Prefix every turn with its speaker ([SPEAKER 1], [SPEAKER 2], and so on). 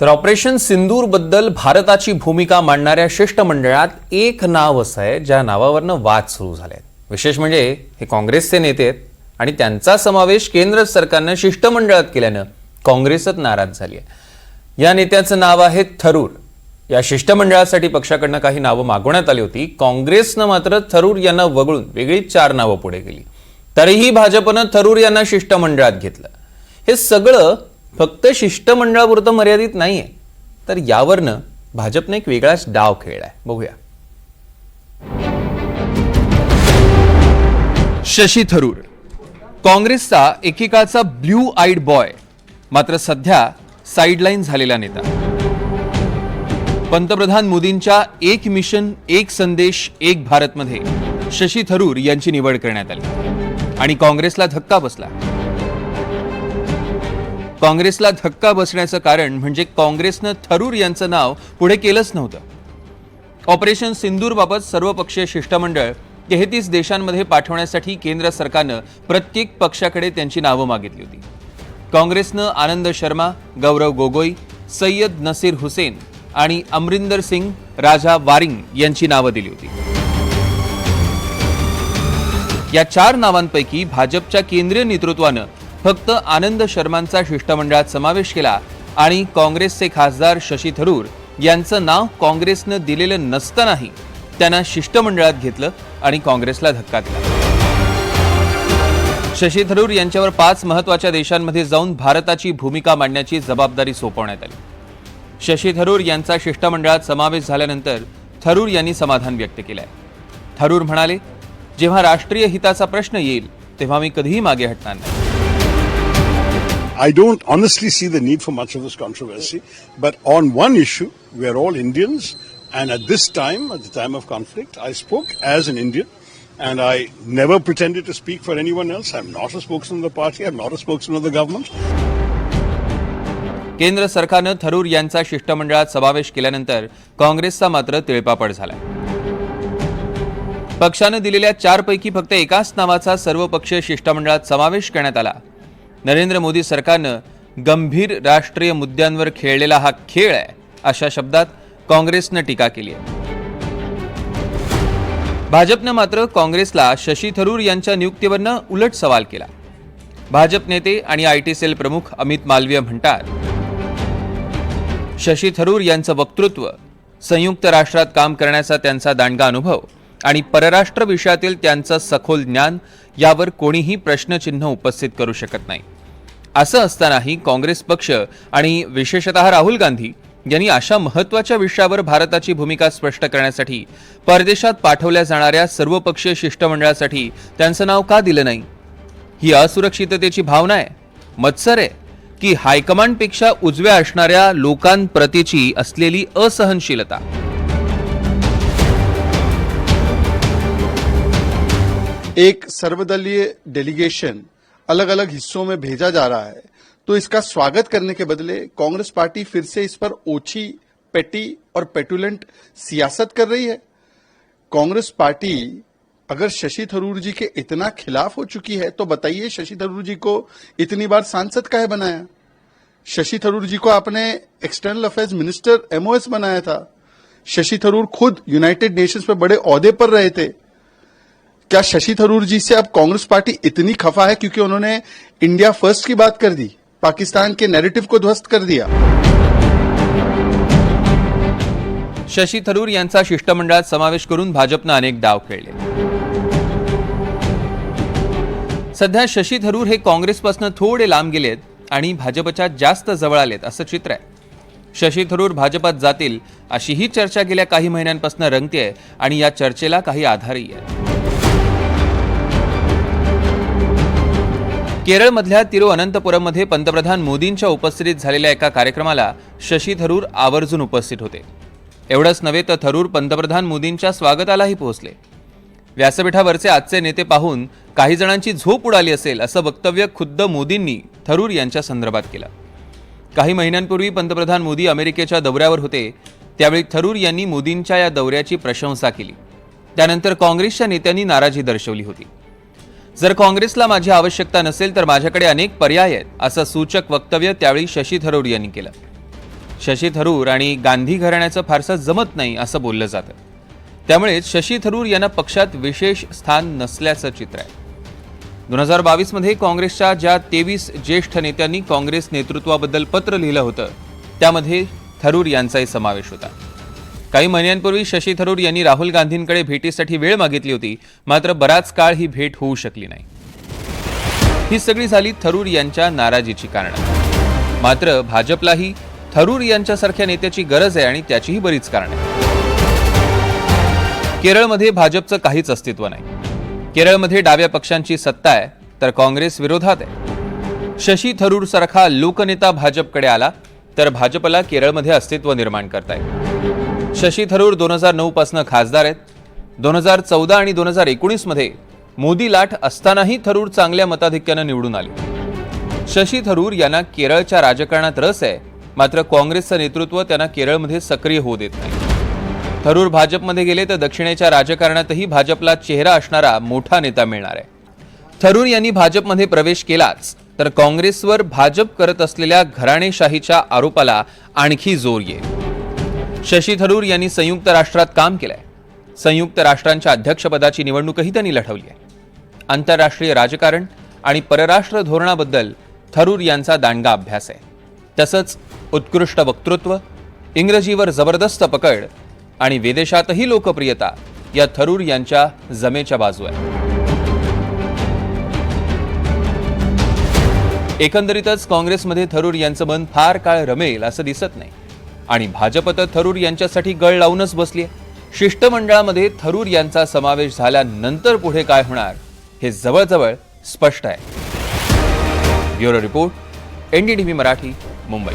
[SPEAKER 1] तर ऑपरेशन सिंदूर बद्दल भारताची भूमिका मांडणाऱ्या शिष्टमंडळात एक नाव असं आहे ज्या नावावरनं वाद सुरू झाले. विशेष म्हणजे हे काँग्रेसचे नेते आहेत आणि त्यांचा समावेश केंद्र सरकारनं शिष्टमंडळात केल्यानं काँग्रेसच नाराज झाली आहे. या नेत्याचं नाव आहे थरूर. या शिष्टमंडळासाठी पक्षाकडनं काही नावं मागवण्यात आली होती. काँग्रेसनं मात्र थरूर यांना वगळून वेगळी 4 नावं पुढे केली. तरीही भाजपनं थरूर यांना शिष्टमंडळात घेतलं. हे सगळं फक्त शिष्टमंडळापुरतं मर्यादित नाहीये, तर यावरनं भाजपने एक वेगळाच डाव खेळलाय. बघूया. शशी थरूर काँग्रेसचा एकेकाळचा ब्ल्यू आईड बॉय, मात्र सध्या साइडलाईन झालेला नेता. पंतप्रधान मोदींच्या एक मिशन एक संदेश एक भारत मध्ये शशी थरूर यांची निवड करण्यात आली आणि काँग्रेसला धक्का बसला. काँग्रेसला धक्का बसण्याचं कारण म्हणजे काँग्रेसनं थरूर यांचं नाव पुढे केलंच नव्हतं. ऑपरेशन सिंदूर बाबत सर्वपक्षीय शिष्टमंडळ 33 देशांमध्ये पाठवण्यासाठी केंद्र सरकारनं प्रत्येक पक्षाकडे त्यांची नावं मागितली होती. काँग्रेसनं आनंद शर्मा, गौरव गोगोई, सय्यद नसीर हुसेन आणि अमरिंदर सिंग राजा वारिंग यांची नावं दिली होती. या 4 नावांपैकी भाजपच्या केंद्रीय नेतृत्वानं फक्त आनंद शर्मांचा शिष्टमंडळात समावेश केला आणि काँग्रेसचे खासदार शशी थरूर यांचं नाव काँग्रेसनं दिलेलं नसतानाही त्यांना शिष्टमंडळात घेतलं आणि काँग्रेसला धक्का दिला. शशी थरूर यांच्यावर 5 महत्त्वाच्या देशांमध्ये जाऊन भारताची भूमिका मांडण्याची जबाबदारी सोपवण्यात आली. शशी थरूर यांचा शिष्टमंडळात समावेश झाल्यानंतर थरूर यांनी समाधान व्यक्त केलंय. थरूर म्हणाले, जेव्हा राष्ट्रीय हिताचा प्रश्न येईल तेव्हा मी कधीही मागे हटणार नाही.
[SPEAKER 2] I don't honestly see the need for much of this controversy, but on one issue, we are all Indians, and at this time, at the time of conflict, I spoke as an Indian, and I never pretended to speak for anyone else. I'm not a spokesman of the party, I'm not a spokesman of the government.
[SPEAKER 1] केंद्र सरकारनं थरूर यांचा शिष्टमंडळात समावेश केल्यानंतर काँग्रेसचा मात्र तिळपापड झाला. पक्षानं दिलेल्या 4 पैकी फक्त एकाच नावाचा सर्वपक्षीय शिष्टमंडळात समावेश करण्यात आला. नरेंद्र मोदी सरकारनं गंभीर राष्ट्रीय मुद्द्यांवर खेळलेला हा खेळ आहे, अशा शब्दात काँग्रेसनं टीका केली आहे. भाजपनं मात्र काँग्रेसला शशी थरूर यांच्या नियुक्तीवरनं उलट सवाल केला. भाजप नेते आणि आयटी सेल प्रमुख अमित मालवीय म्हणतात, शशी थरूर यांचं वक्तृत्व, संयुक्त राष्ट्रात काम करण्याचा त्यांचा दांडगा अनुभव आणि परराष्ट्र विषयातील त्यांचं सखोल ज्ञान यावर कोणीही प्रश्नचिन्ह उपस्थित करू शकत नाही. असं असतानाही काँग्रेस पक्ष आणि विशेषतः राहुल गांधी यांनी अशा महत्त्वाच्या विषयावर भारताची भूमिका स्पष्ट करण्यासाठी परदेशात पाठवल्या जाणाऱ्या सर्वपक्षीय शिष्टमंडळासाठी त्यांचं नाव का दिलं नाही? ही असुरक्षिततेची भावना आहे, मत्सर आहे की हायकमांडपेक्षा उजव्या असणाऱ्या लोकांप्रतीची असलेली असहनशीलता?
[SPEAKER 3] एक सर्वदलीय डेलीगेशन अलग अलग हिस्सों में भेजा जा रहा है, तो इसका स्वागत करने के बदले कांग्रेस पार्टी फिर से इस पर ओछी, पेटी और पेटुलेंट सियासत कर रही है. कांग्रेस पार्टी अगर शशि थरूर जी के इतना खिलाफ हो चुकी है तो बताइए, शशि थरूर जी को इतनी बार सांसद काहे बनाया? शशि थरूर जी को आपने एक्सटर्नल अफेयर्स मिनिस्टर एमओएस बनाया था. शशि थरूर खुद यूनाइटेड नेशंस पे बड़े ओहदे पर रहे थे. क्या शशि थरूर जी से अब कांग्रेस पार्टी इतनी खफा है क्योंकि उन्होंने इंडिया फर्स्ट की बात कर दी, पाकिस्तान के नैरेटिव को ध्वस्त कर दिया?
[SPEAKER 1] शशी थरूर यांचा शिष्टमंडळात समावेश करून भाजपनं अनेक डाव खेळले. सध्या शशी थरूर हे काँग्रेसपासून थोडे लांब गेलेत आणि भाजपच्या जास्त जवळ आलेत असं चित्र आहे. शशी थरूर भाजपात जातील अशी ही चर्चा गेल्या काही महिन्यांपासून रंगतेय आणि या चर्चेला काही आधारही आहे. केरळमधल्या तिरुअनंतपुरममध्ये पंतप्रधान मोदींच्या उपस्थितीत झालेल्या एका कार्यक्रमाला शशी थरूर आवर्जून उपस्थित होते. एवढंच नव्हे तर थरूर पंतप्रधान मोदींच्या स्वागतालाही पोहोचले. व्यासपीठावरचे आजचे नेते पाहून काही जणांची झोप उडाली असेल असं वक्तव्य खुद्द मोदींनी थरूर यांच्या संदर्भात केलं. काही महिन्यांपूर्वी पंतप्रधान मोदी अमेरिकेच्या दौऱ्यावर होते, त्यावेळी थरूर यांनी मोदींच्या या दौऱ्याची प्रशंसा केली. त्यानंतर काँग्रेसच्या नेत्यांनी नाराजी दर्शवली होती. जर काँग्रेसला माझी आवश्यकता नसेल तर माझ्याकडे अनेक पर्याय आहेत असं सूचक वक्तव्य त्यावेळी शशी थरूर यांनी केलं. शशी थरूर आणि गांधी घराण्याचं फारसं जमत नाही असं बोललं जातं. त्यामुळे शशी थरूर यांना पक्षात विशेष स्थान नसल्याचं चित्र आहे. 2022 मध्ये काँग्रेसच्या ज्या 23 ज्येष्ठ नेत्यांनी काँग्रेस नेतृत्वाबद्दल पत्र लिहिलं होतं त्यामध्ये थरूर यांचाही समावेश होता. काही महिन्यांपूर्वी शशी थरूर यांनी राहुल गांधींकडे भेटीसाठी वेळ मागितली होती, मात्र बराच काळ ही भेट होऊ शकली नाही. ही सगळी झाली थरूर यांच्या नाराजीची कारणं. मात्र भाजपलाही थरूर यांच्यासारख्या नेत्याची गरज आहे आणि त्याचीही बरीच कारणं आहेत. केरळमध्ये भाजपचं काहीच अस्तित्व नाही. केरळमध्ये डाव्या पक्षांची सत्ता आहे तर काँग्रेस विरोधात आहे. शशी थरूर सारखा लोकनेता भाजपकडे आला तर भाजपला केरळमध्ये अस्तित्व निर्माण करता येईल. शशी थरूर 2009 पासून खासदार आहेत. 2014 आणि 2019 मध्ये मोदी लाट असतानाही थरूर चांगल्या मताधिक्यानं निवडून आले. शशी थरूर यांना केरळच्या राजकारणात रस आहे, मात्र काँग्रेसचं नेतृत्व त्यांना केरळमध्ये सक्रिय होऊ देत नाही. थरूर भाजपमध्ये गेले तर दक्षिणेच्या राजकारणातही भाजपला चेहरा असणारा मोठा नेता मिळणार आहे. थरूर यांनी भाजपमध्ये प्रवेश केलाच तर काँग्रेसवर भाजप करत असलेल्या घराणेशाहीच्या आरोपाला आणखी जोर येईल. शशी थरूर यांनी संयुक्त राष्ट्रात काम केलंय. संयुक्त राष्ट्रांच्या अध्यक्षपदाची निवडणूकही त्यांनी लढवली आहे. आंतरराष्ट्रीय राजकारण आणि परराष्ट्र धोरणाबद्दल थरूर यांचा दांडगा अभ्यास आहे. तसंच उत्कृष्ट वक्तृत्व, इंग्रजीवर जबरदस्त पकड आणि विदेशातही लोकप्रियता या थरूर यांच्या जमेच्या बाजू आहे. एकंदरीतच काँग्रेसमध्ये थरूर यांचं मन फार काळ रमेल असं दिसत नाही आणि भाजप तर थरूर यांच्यासाठी गळ लावूनच बसली आहे. शिष्टमंडळामध्ये थरूर यांचा समावेश झाल्यानंतर पुढे काय होणार हे जवळजवळ स्पष्ट आहे. Bureau report, NDTV Marathi, Mumbai.